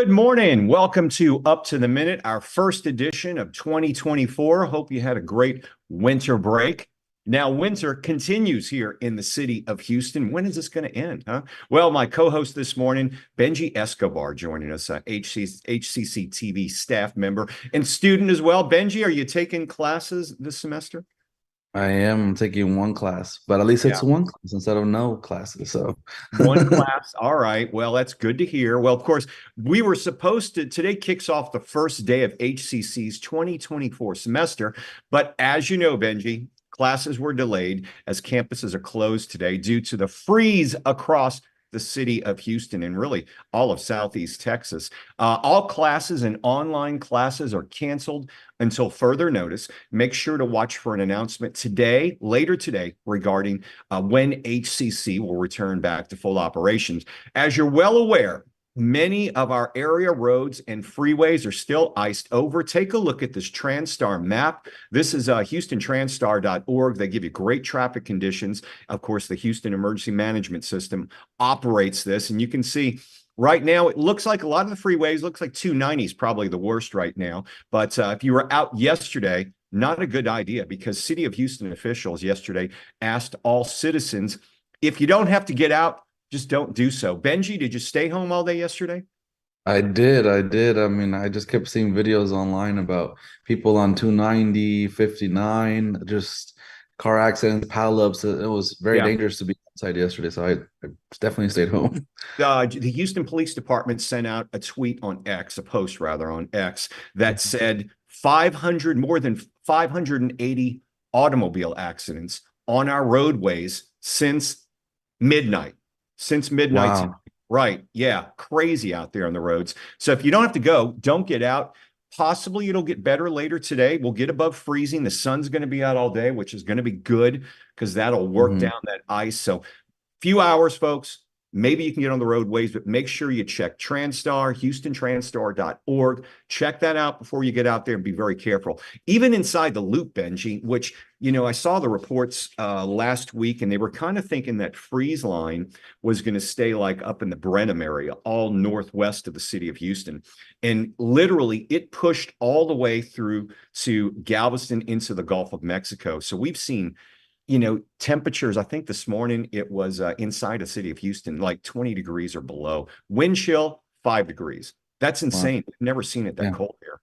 Good morning. Welcome to Up to the Minute, our first edition of 2024. Hope you had a great winter break. Now, winter continues here in the city of Houston. When is this going to end, huh? Well, my co-host this morning, Benji Escobar, joining us, HCCTV staff member and student as well. Benji, are you taking classes this semester? I am taking one class, but at least Yeah. it's one class instead of no classes. So, One class. All right. Well, that's good to hear. Well, of course, we were supposed to, today kicks off the first day of HCC's 2024 semester. But as you know, Benji, classes were delayed as campuses are closed today due to the freeze across the city of Houston and really all of Southeast Texas. All classes and online classes are canceled until further notice. Make sure to watch for an announcement today, later today, regarding when HCC will return back to full operations. As you're well aware, many of our area roads and freeways are still iced over. Take a look at this TranStar map. This is HoustonTranStar.org. They give you great traffic conditions. Of course, the Houston Emergency Management System operates this, and you can see right now, it looks like a lot of the freeways, looks like 290 is probably the worst right now. But if you were out yesterday, not a good idea because City of Houston officials yesterday asked all citizens, if you don't have to get out, just don't do so. Benji, did you stay home all day yesterday? I did. I mean, I just kept seeing videos online about people on 290, 59, just car accidents, pileups. It was very Yeah. dangerous to be outside yesterday, so I definitely stayed home. The Houston Police Department sent out a tweet on X, a post rather on X, that said 500, more than 580 automobile accidents on our roadways since midnight. Since midnight tonight. Wow. Right. Yeah. Crazy out there on the roads. So if you don't have to go, don't get out. Possibly it'll get better later today. We'll get above freezing. The sun's going to be out all day, which is going to be good because that'll work Mhm. down that ice. So few hours, folks. Maybe you can get on the roadways, but make sure you check TranStar, HoustonTranStar.org. Check that out before you get out there and be very careful. Even inside the loop, Benji, which, I saw the reports last week and they were kind of thinking that freeze line was going to stay like up in the Brenham area, all northwest of the city of Houston. And literally it pushed all the way through to Galveston into the Gulf of Mexico. So we've seen temperatures. I think this morning it was inside the city of Houston, like 20 degrees or below. Wind chill, 5 degrees. That's Wow. insane. I've never seen it that Yeah. cold here.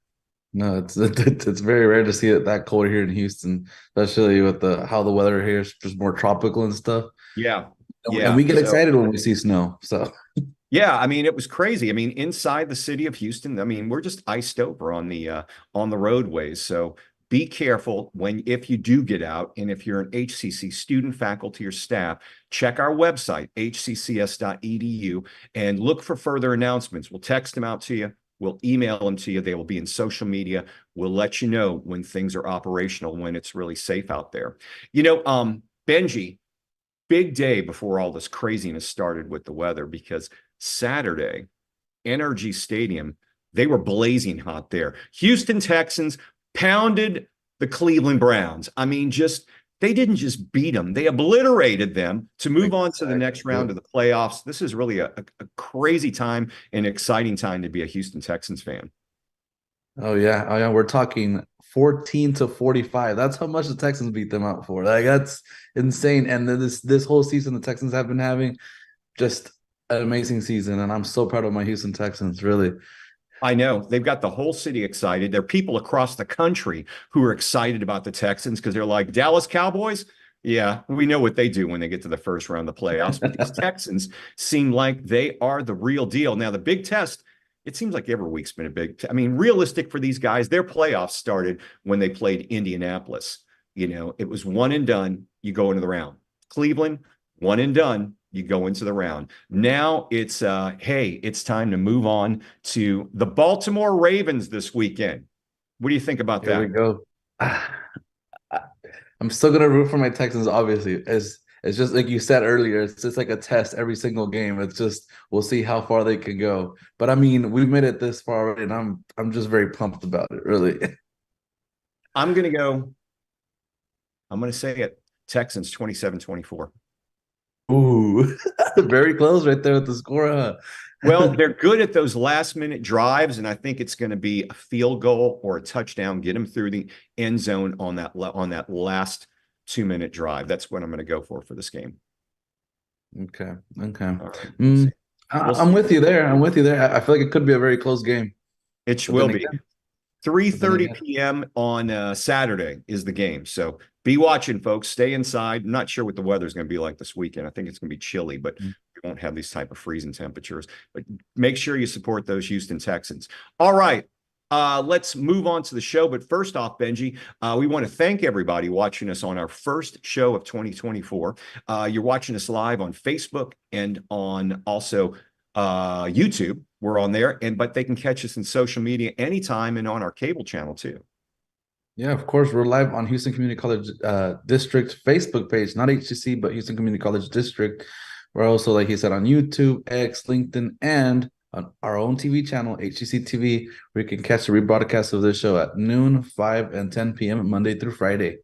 No, it's very rare to see it that cold here in Houston, especially with the how the weather here is just more tropical and stuff. Yeah. And Yeah. we get So, excited when we see snow. So, yeah, I mean, it was crazy. I mean, inside the city of Houston, I mean, we're just iced over on the roadways. So be careful if you do get out, and if you're an HCC student, faculty, or staff, check our website, hccs.edu, and look for further announcements. We'll text them out to you. We'll email them to you. They will be in social media. We'll let you know when things are operational, when it's really safe out there. Benji, big day before all this craziness started with the weather because Saturday, NRG Stadium, they were blazing hot there. Houston Texans pounded the Cleveland Browns. I mean, they didn't just beat them, they obliterated them to move on to the exactly. next round of the playoffs. This is really a crazy time and exciting time to be a Houston Texans fan. Oh yeah. Oh yeah. We're talking 14-45. That's how much the Texans beat them out for. Like that's insane. And then this whole season the Texans have been having just an amazing season. And I'm so proud of my Houston Texans, really. I know they've got the whole city excited. There are people across the country who are excited about the Texans because they're like, Dallas Cowboys. Yeah, we know what they do when they get to the first round of the playoffs. But these Texans seem like they are the real deal. Now, the big test, it seems like every week's been a I mean, realistic for these guys, their playoffs started when they played Indianapolis. It was one and done. You go into the round. Cleveland, one and done, you go into the round. Now it's hey, it's time to move on to the Baltimore Ravens this weekend. What do you think about Here we that? go. I'm still gonna root for my Texans, obviously. It's just like you said earlier, it's just like a test every single game. It's just we'll see how far they can go. But I mean, we've made it this far already, and I'm just very pumped about it, really. I'm going to go, I'm going to say it, Texans 27-24. Ooh, very close right there with the score. Well, they're good at those last minute drives, and I think it's going to be a field goal or a touchdown, get them through the end zone on that last 2 minute drive. That's what I'm going to go for this game. Okay. Okay. All right, let's Mm, see. We'll I'm see. with you there. I'm with you there. I feel like it could be a very close game. It But will then be. again, but then 3:30 again. p.m. on Saturday is the game. So be watching, folks. Stay inside. I'm not sure what the weather's going to be like this weekend. I think it's going to be chilly, but Mm. we won't have these type of freezing temperatures. But make sure you support those Houston Texans. All right. Let's move on to the show. But first off, Benji, we want to thank everybody watching us on our first show of 2024. You're watching us live on Facebook and on also YouTube. We're on there, but they can catch us in social media anytime and on our cable channel too. Yeah, of course. We're live on Houston Community College District Facebook page, not HCC, but Houston Community College District. We're also, like he said, on YouTube, X, LinkedIn, and on our own TV channel, HCCTV, where you can catch the rebroadcast of this show at noon, 5, and 10 p.m. Monday through Friday.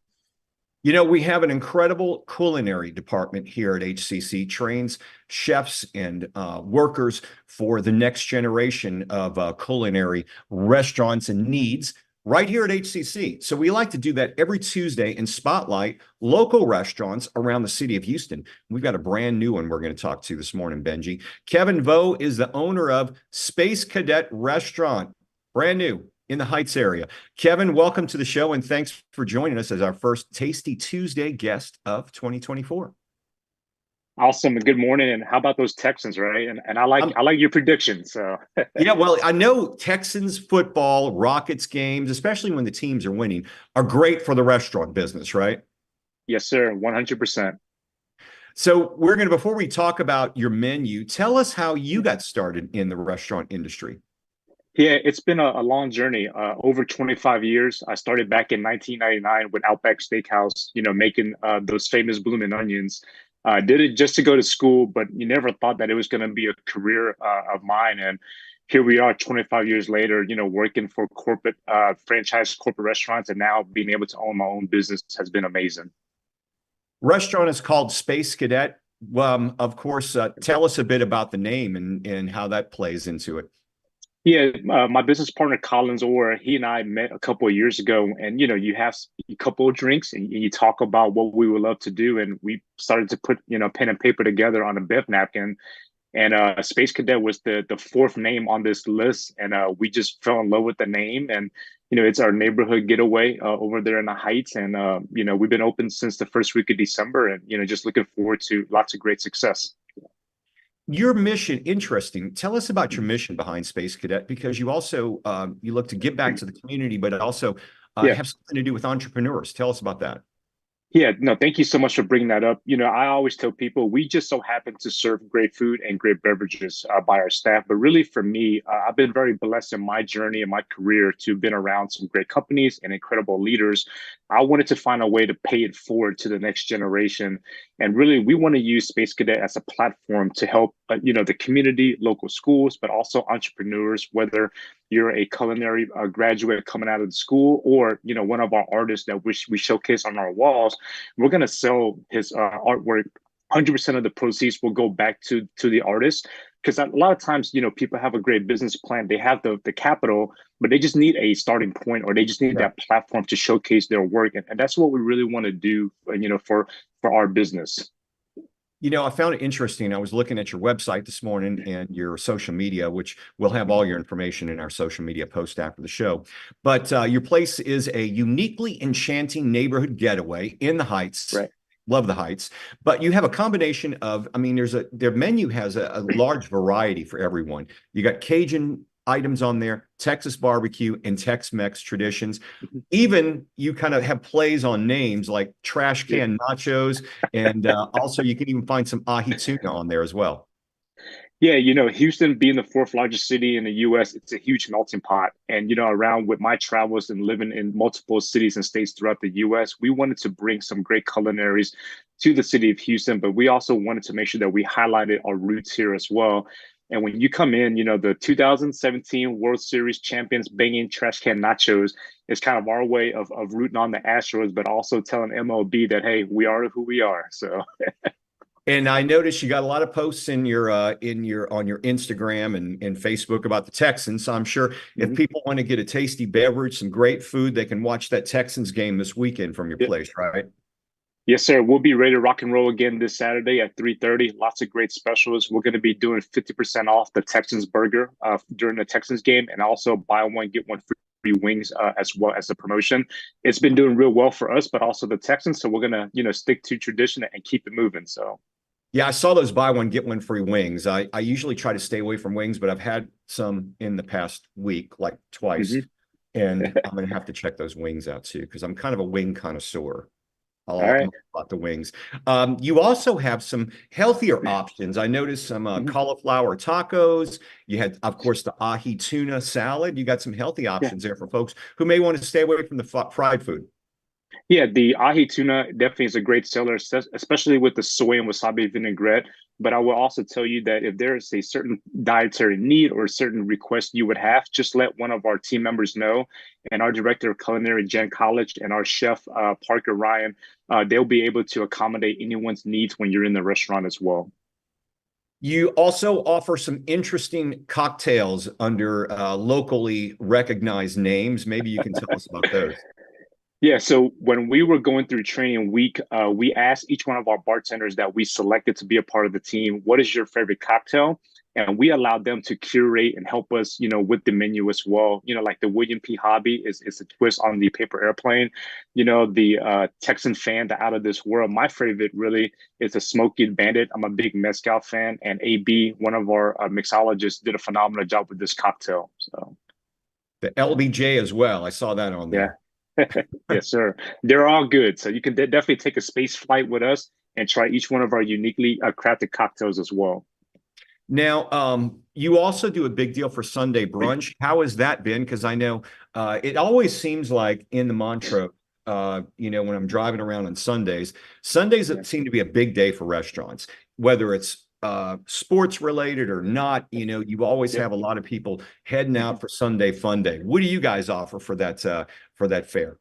You know, we have an incredible culinary department here at HCC, trains chefs and workers for the next generation of culinary restaurants and needs right here at HCC. So we like to do that every Tuesday and spotlight local restaurants around the city of Houston. We've got a brand new one we're going to talk to this morning, Benji. Kevin Vo is the owner of Space Cadet Restaurant, brand new in the Heights area. Kevin, welcome to the show, and thanks for joining us as our first Tasty Tuesday guest of 2024. Awesome. Good morning. And how about those Texans, right? And I like your predictions. So yeah, well, I know Texans football, Rockets games, especially when the teams are winning, are great for the restaurant business, right? Yes, sir. 100%. So we're going to, before we talk about your menu, tell us how you got started in the restaurant industry. Yeah, it's been a long journey. Over 25 years. I started back in 1999 with Outback Steakhouse, making those famous blooming onions. Did it just to go to school, but you never thought that it was going to be a career of mine. And here we are 25 years later, working for corporate franchise corporate restaurants, and now being able to own my own business has been amazing. Restaurant is called Space Cadet. Of course, tell us a bit about the name and how that plays into it. Yeah, my business partner Collins Orr, he and I met a couple of years ago, and you have a couple of drinks and you talk about what we would love to do, and we started to put pen and paper together on a bev napkin, and Space Cadet was the fourth name on this list, and we just fell in love with the name, and it's our neighborhood getaway over there in the Heights, and we've been open since the first week of December, and just looking forward to lots of great success. Your mission, interesting. Tell us about your mission behind Space Cadet, because you also you look to give back to the community, but also have something to do with entrepreneurs. Tell us about that. Yeah, no, thank you so much for bringing that up. I always tell people we just so happen to serve great food and great beverages by our staff. But really, for me, I've been very blessed in my journey and my career to have been around some great companies and incredible leaders. I wanted to find a way to pay it forward to the next generation. And really, we want to use Space Cadet as a platform to help, the community, local schools, but also entrepreneurs, whether you're a culinary graduate coming out of the school, or one of our artists that we showcase on our walls. We're going to sell his artwork. 100% of the proceeds will go back to the artist, because a lot of times people have a great business plan, they have the capital, but they just need a starting point, or they just need that platform to showcase their work, and that's what we really want to do for our business. I found it interesting. I was looking at your website this morning and your social media, which we'll have all your information in our social media post after the show. But your place is a uniquely enchanting neighborhood getaway in the Heights. Right. Love the Heights. But you have a combination of, their menu has a large variety for everyone. You got Cajun items on there, Texas barbecue, and Tex-Mex traditions. Even you kind of have plays on names like trash can nachos, and also you can even find some ahi tuna on there as well. Yeah, Houston being the fourth largest city in the U.S., it's a huge melting pot. And, around with my travels and living in multiple cities and states throughout the U.S., we wanted to bring some great culinaries to the city of Houston, but we also wanted to make sure that we highlighted our roots here as well. And when you come in, the 2017 World Series champions banging trash can nachos is kind of our way of rooting on the Astros, but also telling MLB that, hey, we are who we are. So And I noticed you got a lot of posts in your on your Instagram and Facebook about the Texans. So I'm sure if people want to get a tasty beverage, some great food, they can watch that Texans game this weekend from your place, right? Yes, sir. We'll be ready to rock and roll again this Saturday at 3:30. Lots of great specials. We're going to be doing 50% off the Texans burger during the Texans game, and also buy one get one free wings as well as a promotion. It's been doing real well for us, but also the Texans. So we're going to stick to tradition and keep it moving. So. Yeah, I saw those buy one get one free wings. I usually try to stay away from wings, but I've had some in the past week, like twice, and I'm gonna have to check those wings out too because I'm kind of a wing connoisseur. All right. About the wings. You also have some healthier options. I noticed some cauliflower tacos. You had, of course, the ahi tuna salad. You got some healthy options there for folks who may want to stay away from the fried food. Yeah, the ahi tuna definitely is a great seller, especially with the soy and wasabi vinaigrette. But I will also tell you that if there is a certain dietary need or a certain request you would have, just let one of our team members know. And our director of culinary, Jen College, and our chef, Parker Ryan, they'll be able to accommodate anyone's needs when you're in the restaurant as well. You also offer some interesting cocktails under locally recognized names. Maybe you can tell us about those. Yeah, so when we were going through training week, we asked each one of our bartenders that we selected to be a part of the team, what is your favorite cocktail? And we allowed them to curate and help us, with the menu as well. Like the William P. Hobby is a twist on the paper airplane. The Texan fan, the Out of This World. My favorite really is the Smokey Bandit. I'm a big mezcal fan, and AB, one of our mixologists, did a phenomenal job with this cocktail. So the LBJ as well. I saw that on there. Yeah. Yes, sir. They're all good. So you can definitely take a space flight with us and try each one of our uniquely crafted cocktails as well. Now, you also do a big deal for Sunday brunch. How has that been? Because I know it always seems like in the Montreux, when I'm driving around on Sundays seem to be a big day for restaurants, whether it's sports related or not. You always have a lot of people heading out for Sunday Fun Day. What do you guys offer for that fair?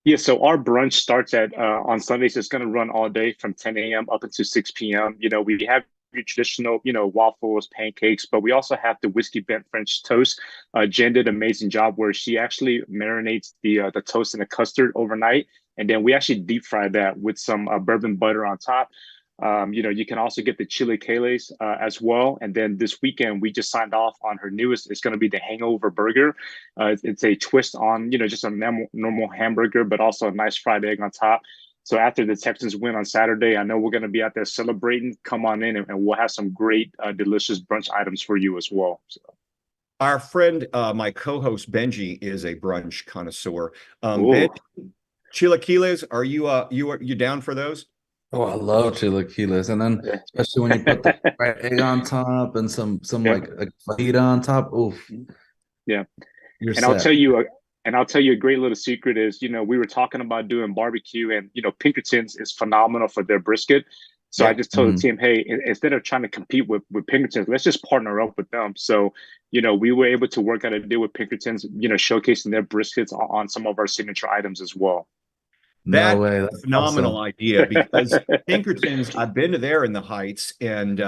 Yeah, so our brunch starts at on Sundays. It's going to run all day from 10 a.m. up until 6 p.m. We have your traditional, waffles, pancakes, but we also have the whiskey bent French toast. Jen did an amazing job where she actually marinates the toast in a custard overnight, and then we actually deep fry that with some bourbon butter on top. You can also get the chili Kales as well. And then this weekend, we just signed off on her newest. It's going to be the Hangover Burger. It's a twist on, just a normal hamburger, but also a nice fried egg on top. So after the Texans win on Saturday, I know we're going to be out there celebrating. Come on in, and we'll have some great, delicious brunch items for you as well. So. Our friend, my co-host Benji, is a brunch connoisseur. Ben, chilaquiles, are you down for those? Oh, I love chilaquiles, and then especially when you put the fried egg on top and some like a fajita on top. Oof. Yeah. You're and set. I'll tell you a great little secret is, we were talking about doing barbecue, and Pinkerton's is phenomenal for their brisket. So I just told the team, hey, instead of trying to compete with Pinkerton's, let's just partner up with them. So, we were able to work out a deal with Pinkerton's, showcasing their briskets on some of our signature items as well. No way. That's a phenomenal idea, because Pinkerton's, I've been to there in the Heights, and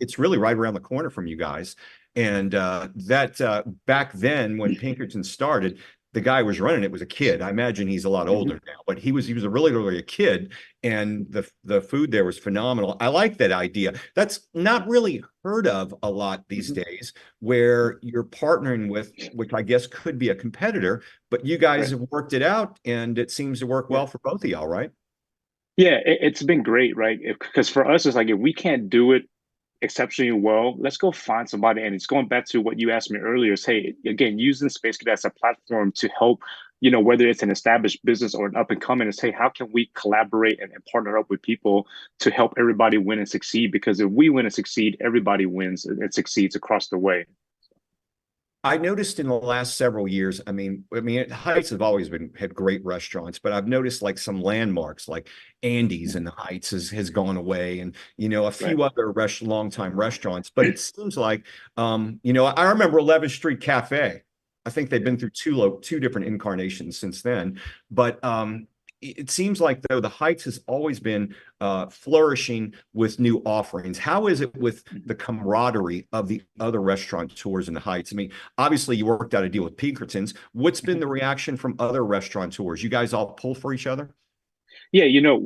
it's really right around the corner from you guys. And back then when Pinkerton started, the guy was running it was a kid. I imagine he's a lot older now, but he was really a kid, and the food there was phenomenal. I like that idea. That's not really heard of a lot these days, where you're partnering with, which I guess could be a competitor, but you guys have worked it out, and it seems to work well for both of y'all, right? Yeah, it's been great, right? Because for us, it's like, if we can't do it exceptionally well, let's go find somebody. And it's going back to what you asked me earlier, is, hey, again, using Space Cadet as a platform to help, whether it's an established business or an up and coming, is, hey, how can we collaborate and partner up with people to help everybody win and succeed? Because if we win and succeed, everybody wins and succeeds across the way. I noticed in the last several years, I mean, Heights have always had great restaurants, but I've noticed like some landmarks like Andy's in the Heights has gone away, and a few other longtime restaurants. But it seems like, I remember 11th Street Cafe. I think they've been through two different incarnations since then. But it seems like though the Heights has always been flourishing with new offerings. How is it with the camaraderie of the other restaurateurs in the Heights? I mean, obviously you worked out a deal with Pinkertons. What's been the reaction from other restaurateurs? You guys all pull for each other? Yeah,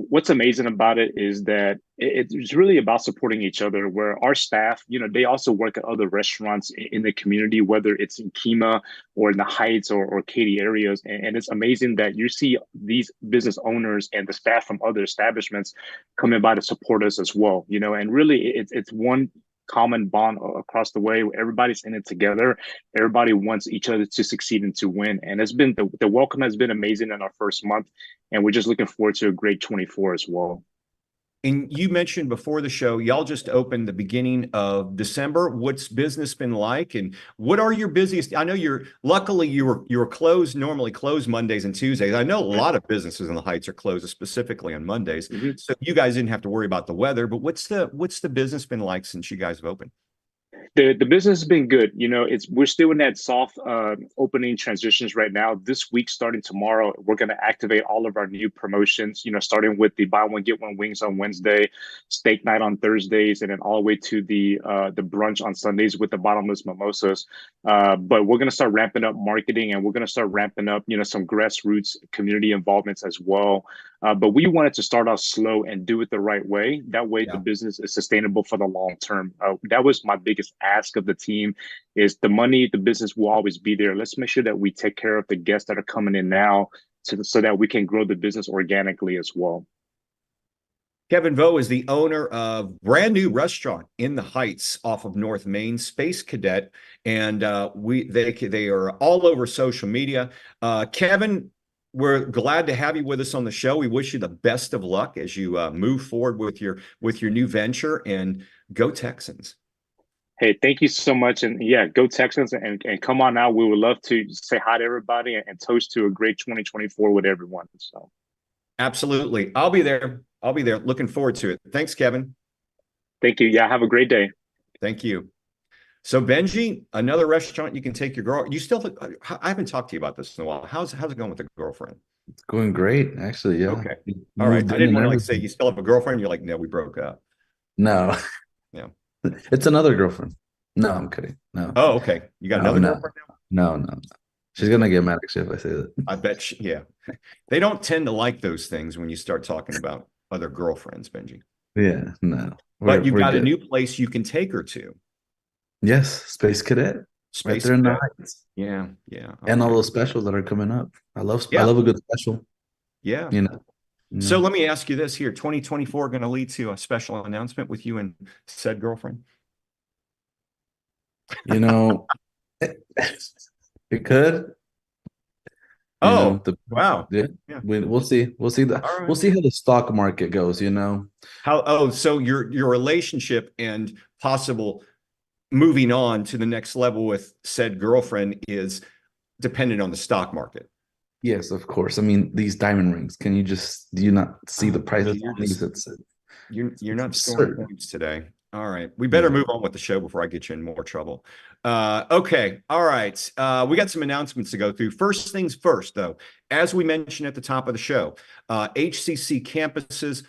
what's amazing about it is that it's really about supporting each other. Where our staff, they also work at other restaurants in the community, whether it's in Kima or in the Heights or Katy areas. And it's amazing that you see these business owners and the staff from other establishments coming by to support us as well. And really it's one common bond across the way where everybody's in it together. Everybody wants each other to succeed and to win. And it's been the welcome has been amazing in our first month. And we're just looking forward to a great 24 as well. And you mentioned before the show, y'all just opened the beginning of December. What's business been like, and what are your busiest? I know luckily you were closed, normally closed Mondays and Tuesdays. I know a lot of businesses in the Heights are closed specifically on Mondays. So you guys didn't have to worry about the weather, but what's the business been like since you guys have opened? The business has been good. We're still in that soft opening transitions right now. This week, starting tomorrow, we're going to activate all of our new promotions. Starting with the buy one get one wings on Wednesday, steak night on Thursdays, and then all the way to the brunch on Sundays with the bottomless mimosas. But we're going to start ramping up marketing, and we're going to start ramping up some grassroots community involvements as well. But we wanted to start off slow and do it the right way. That way, the business is sustainable for the long term. That was my biggest ask of the team is the business will always be there. Let's make sure that we take care of the guests that are coming in now so that we can grow the business organically as well. Kevin Vo is the owner of brand new restaurant in the Heights off of North Main, Space Cadet, and they are all over social media. Kevin, we're glad to have you with us on the show. We wish you the best of luck as you move forward with your new venture, and go Texans. Hey, thank you so much. And yeah, go Texans and come on out. We would love to say hi to everybody and toast to a great 2024 with everyone. So absolutely. I'll be there. Looking forward to it. Thanks, Kevin. Thank you. Yeah, have a great day. Thank you. So Benji, another restaurant you can take your girl. I haven't talked to you about this in a while. How's it going with the girlfriend? It's going great, actually. Yeah. Okay. All right. I didn't want to say you still have a girlfriend. You're like, no, we broke up. No. Yeah. It's another girlfriend. No, I'm kidding. No. Oh, okay. You got another girlfriend now? No. She's gonna get mad actually if I say that. I bet yeah. They don't tend to like those things when you start talking about other girlfriends, Benji. Yeah, no. But you've got a new place you can take her to. Yes, Space Cadet. Right there in the Heights. Yeah. And all those specials that are coming up. I love a good special. Yeah. So let me ask you this here. 2024 going to lead to a special announcement with you and said girlfriend? It could. Wow. Yeah. We'll see. We'll see We'll see how the stock market goes, So your relationship and possible moving on to the next level with said girlfriend is dependent on the stock market. Yes, of course. I mean, these diamond rings. Do you not see the prices on these? You're not scoring points today. All right. We better move on with the show before I get you in more trouble. Okay. All right. We got some announcements to go through. First things first, though, as we mentioned at the top of the show, HCC campuses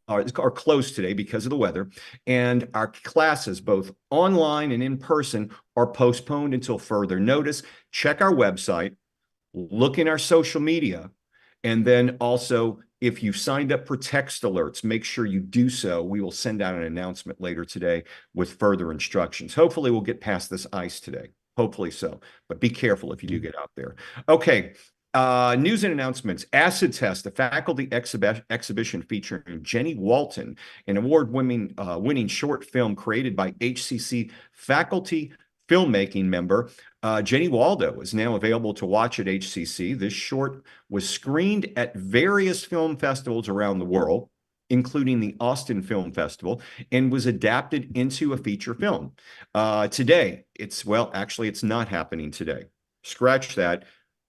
are closed today because of the weather, and our classes, both online and in person, are postponed until further notice. Check our website, look in our social media, and then also, if you've signed up for text alerts, make sure you do so. We will send out an announcement later today with further instructions. Hopefully, we'll get past this ice today. Hopefully so. But be careful if you do get out there. Okay. News and announcements. Acid Test, a faculty exhibition featuring Jenny Walton, an award-winning short film created by HCC faculty filmmaking member. Jenny Waldo is now available to watch at HCC. This short was screened at various film festivals around the world, including the Austin Film Festival, and was adapted into a feature film. Today, it's not happening today. Scratch that.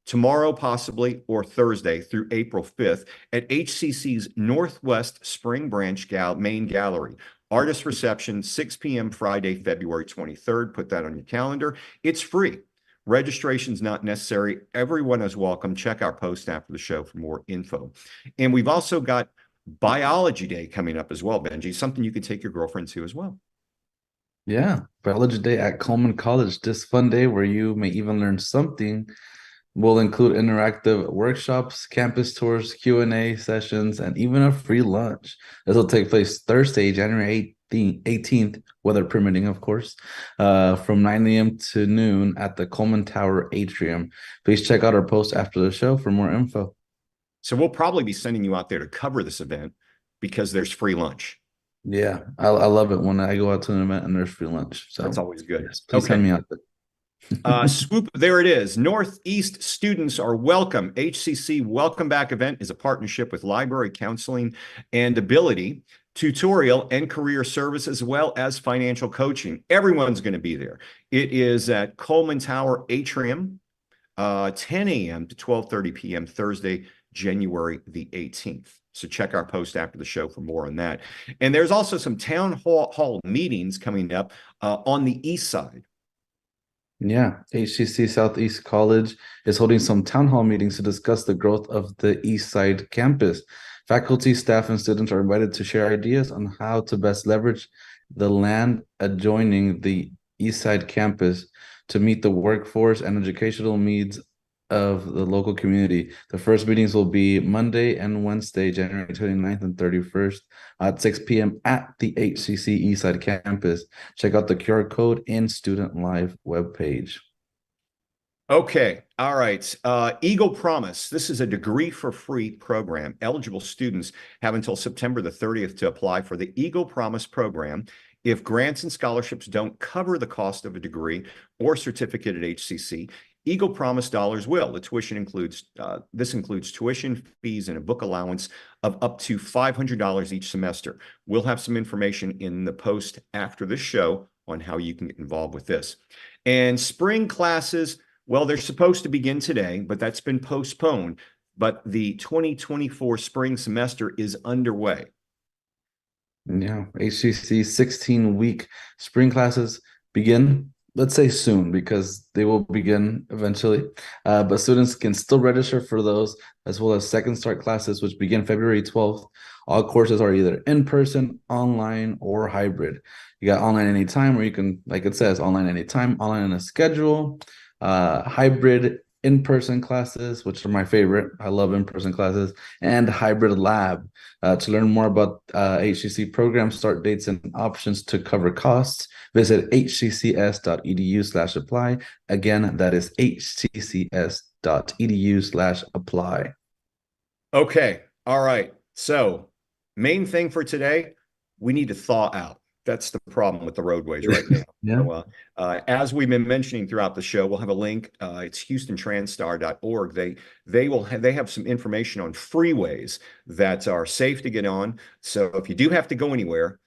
Tomorrow, possibly, or Thursday through April 5th at HCC's Northwest Spring Branch Main Gallery. Artist reception, 6 p.m. Friday, February 23rd. Put that on your calendar. It's free. Registration's not necessary. Everyone is welcome. Check our post after the show for more info. And we've also got Biology Day coming up as well, Benji, something you can take your girlfriend to as well. Yeah, Biology Day at Coleman College. This fun day where you may even learn something will include interactive workshops, campus tours, Q&A sessions, and even a free lunch. This will take place Thursday, January 18th, weather permitting, of course, from 9 a.m. to noon at the Coleman Tower Atrium. Please check out our post after the show for more info. So we'll probably be sending you out there to cover this event because there's free lunch. Yeah, I love it when I go out to an event and there's free lunch. So that's always good. Yes, please send me out there. Swoop, there it is. Northeast students are welcome. HCC Welcome Back event is a partnership with Library Counseling and Ability, tutorial and career service, as well as financial coaching. Everyone's going to be there. It is at Coleman Tower Atrium, 10 a.m. to 12:30 p.m. Thursday, January the 18th. So check our post after the show for more on that. And there's also some town hall meetings coming up on the east side. Yeah, HCC Southeast College is holding some town hall meetings to discuss the growth of the East Side campus. Faculty, staff, and students are invited to share ideas on how to best leverage the land adjoining the East Side campus to meet the workforce and educational needs of the local community. The first meetings will be Monday and Wednesday, January 29th and 31st at 6 p.m. at the HCC Eastside campus. Check out the QR code in Student Live webpage. Okay. All right. Eagle Promise. This is a degree for free program. Eligible students have until September the 30th to apply for the Eagle Promise program. If grants and scholarships don't cover the cost of a degree or certificate at HCC, Eagle Promise dollars will. The tuition includes, this includes tuition fees and a book allowance of up to $500 each semester. We'll have some information in the post after the show on how you can get involved with this. And spring classes, well, they're supposed to begin today, but that's been postponed. But the 2024 spring semester is underway. Yeah, HCC 16-week spring classes begin, let's say soon, because they will begin eventually. But students can still register for those, as well as second start classes, which begin February 12th. All courses are either in person, online, or hybrid. You got online anytime, or you can, like it says, online anytime, online in a schedule, hybrid in-person classes, which are my favorite. I love in-person classes, and hybrid lab. To learn more about HCC program start dates and options to cover costs, visit hccs.edu/apply. Again, that is hccs.edu/apply. Okay. All right. So main thing for today, we need to thaw out. That's the problem with the roadways right now. Yeah. So, as we've been mentioning throughout the show, we'll have a link. It's HoustonTranStar.org. They have some information on freeways that are safe to get on. So if you do have to go anywhere,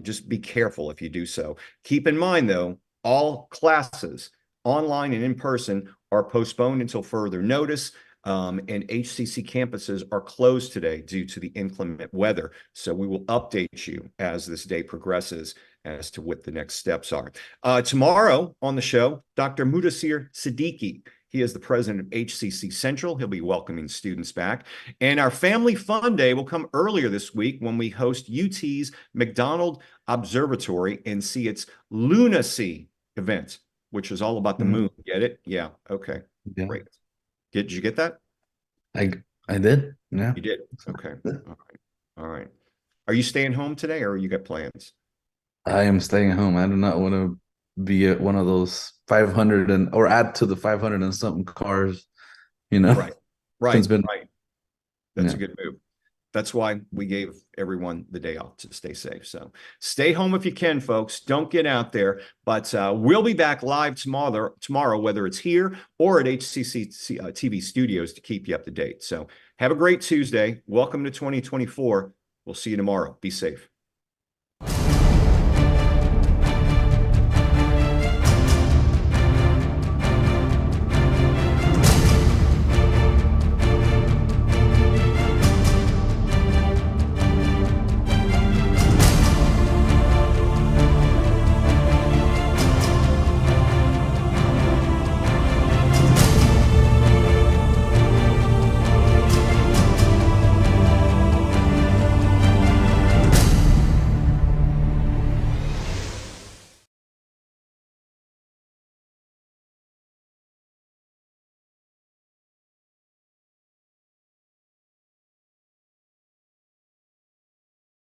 just be careful if you do so. Keep in mind, though, all classes, online and in person, are postponed until further notice. And HCC campuses are closed today due to the inclement weather. So we will update you as this day progresses as to what the next steps are. Tomorrow on the show, Dr. Mudassir Siddiqui. He is the president of HCC Central. He'll be welcoming students back. And our Family Fun Day will come earlier this week when we host UT's McDonald Observatory and see its Lunacy event, which is all about the moon. Get it? Yeah. Okay. Yeah. Great. Did you get that? I did. Yeah. You did. Okay. All right. All right. Are you staying home today, or you got plans? I am staying home. I do not want to be at one of those 500 or add to the 500 and something cars, Right. Right. That's a good move. That's why we gave everyone the day off to stay safe. So stay home if you can, folks. Don't get out there. But we'll be back live tomorrow, whether it's here or at HCC TV studios to keep you up to date. So have a great Tuesday. Welcome to 2024. We'll see you tomorrow. Be safe.